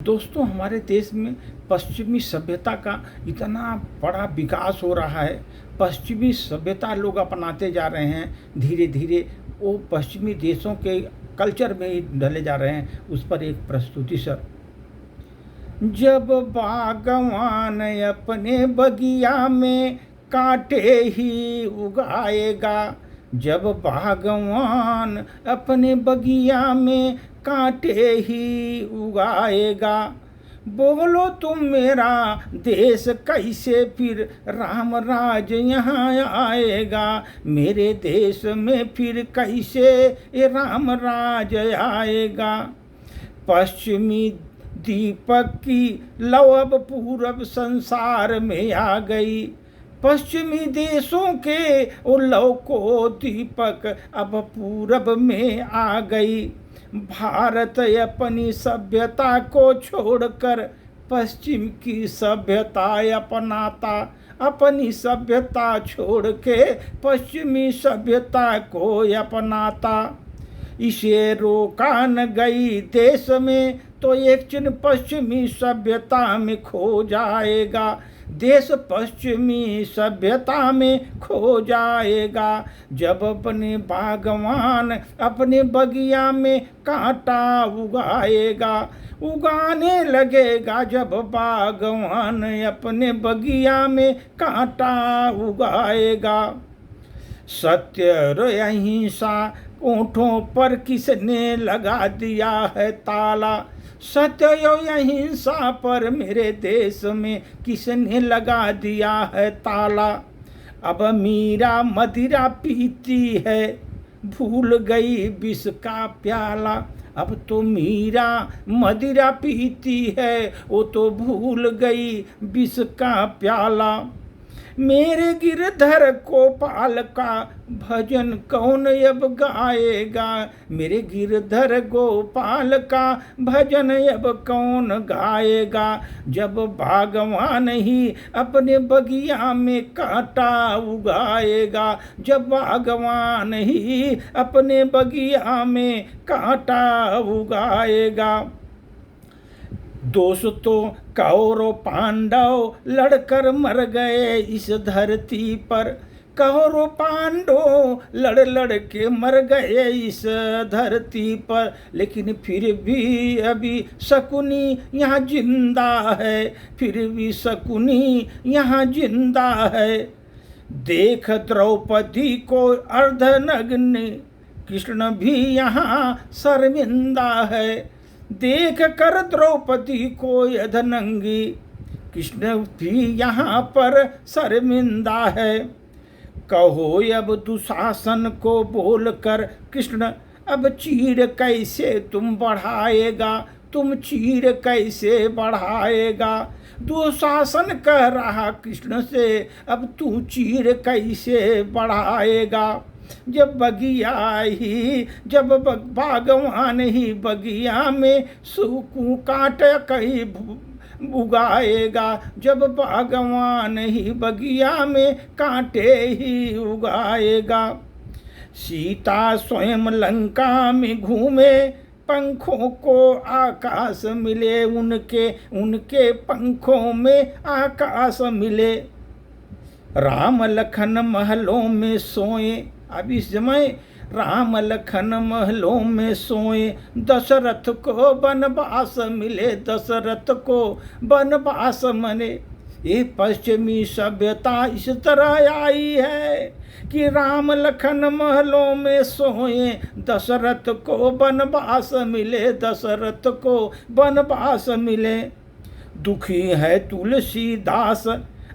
दोस्तों, हमारे देश में पश्चिमी सभ्यता का इतना बड़ा विकास हो रहा है। पश्चिमी सभ्यता लोग अपनाते जा रहे हैं। धीरे धीरे वो पश्चिमी देशों के कल्चर में ही ढले जा रहे हैं। उस पर एक प्रस्तुति सर। जब बागवान अपने बगिया में कांटे ही उगाएगा, जब बागवान अपने बगिया में कांटे ही उगाएगा, बोलो तुम मेरा देश कैसे फिर राम राज यहाँ आएगा। मेरे देश में फिर कैसे ये राम राज आएगा। पश्चिमी दीपक की लौ अब पूरब संसार में आ गई। पश्चिमी देशों के वो लौ को दीपक अब पूरब में आ गई। भारत अपनी सभ्यता को छोड़कर पश्चिम की सभ्यता अपनाता, अपनी सभ्यता छोड़ के पश्चिमी सभ्यता को अपनाता। इसे रोका न गई देश में तो एक चिन्ह पश्चिमी सभ्यता में खो जाएगा। देश पश्चिमी सभ्यता में खो जाएगा। जब अपने बागवान अपने बगिया में कांटा उगाएगा, उगाने लगेगा। जब बागवान अपने बगिया में कांटा उगाएगा। सत्य और अहिंसा ओंठों पर किसने लगा दिया है ताला। सत्य और अहिंसा पर मेरे देश में किसने लगा दिया है ताला। अब मीरा मदिरा पीती है, भूल गई विष का प्याला। अब तो मीरा मदिरा पीती है, वो तो भूल गई विष का प्याला। मेरे गिरधर गोपाल का भजन कौन अब गाएगा। मेरे गिरधर गोपाल का भजन अब कौन गाएगा। जब बागवान ही अपने बगिया में कांटा उगाएगा, जब बागवान ही अपने बगिया में कांटा उगाएगा। दोस्तों, कौरव पांडव लड़कर मर गए इस धरती पर। कौरव पांडव लड़ के मर गए इस धरती पर, लेकिन फिर भी अभी शकुनी यहाँ जिंदा है। फिर भी शकुनी यहाँ जिंदा है। देख द्रौपदी को अर्धनग्न, कृष्ण भी यहाँ शर्मिंदा है। देख कर द्रौपदी को अर्धनंगी, कृष्ण भी यहाँ पर शर्मिंदा है। कहो अब दुशासन को बोलकर कृष्ण, अब चीर कैसे तुम बढ़ाएगा। तुम चीर कैसे बढ़ाएगा। दुशासन कह रहा कृष्ण से, अब तू चीर कैसे बढ़ाएगा। जब बागवान ही बगिया में सूखू कांट कहीं उगाएगा। जब बागवान ही बगिया में कांटे ही उगाएगा। सीता स्वयं लंका में घूमे, पंखों को आकाश मिले उनके, उनके पंखों में आकाश मिले। राम लखन महलों में सोए, अब इस समय राम लखन महलों में सोए। दशरथ को वनवास मिले, दशरथ को वनवास मने। ये पश्चिमी सभ्यता इस तरह आई है कि राम लखन महलों में सोए, दशरथ को वनवास मिले, दशरथ को वनवास मिले। दुखी है तुलसीदास,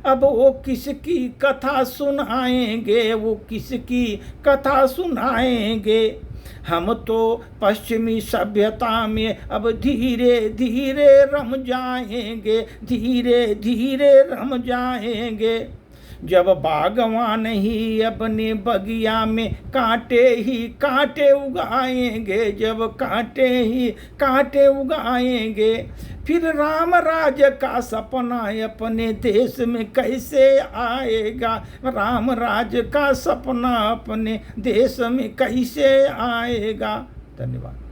अब वो किसकी कथा सुनाएंगे, वो किसकी कथा सुनाएंगे। हम तो पश्चिमी सभ्यता में अब धीरे धीरे रम जाएंगे, धीरे धीरे रम जाएंगे। जब बागवान ही अपने बगिया में कांटे ही कांटे उगाएंगे, जब कांटे ही कांटे उगाएंगे, फिर राम राज का सपना अपने देश में कैसे आएगा। राम राज का सपना अपने देश में कैसे आएगा। धन्यवाद।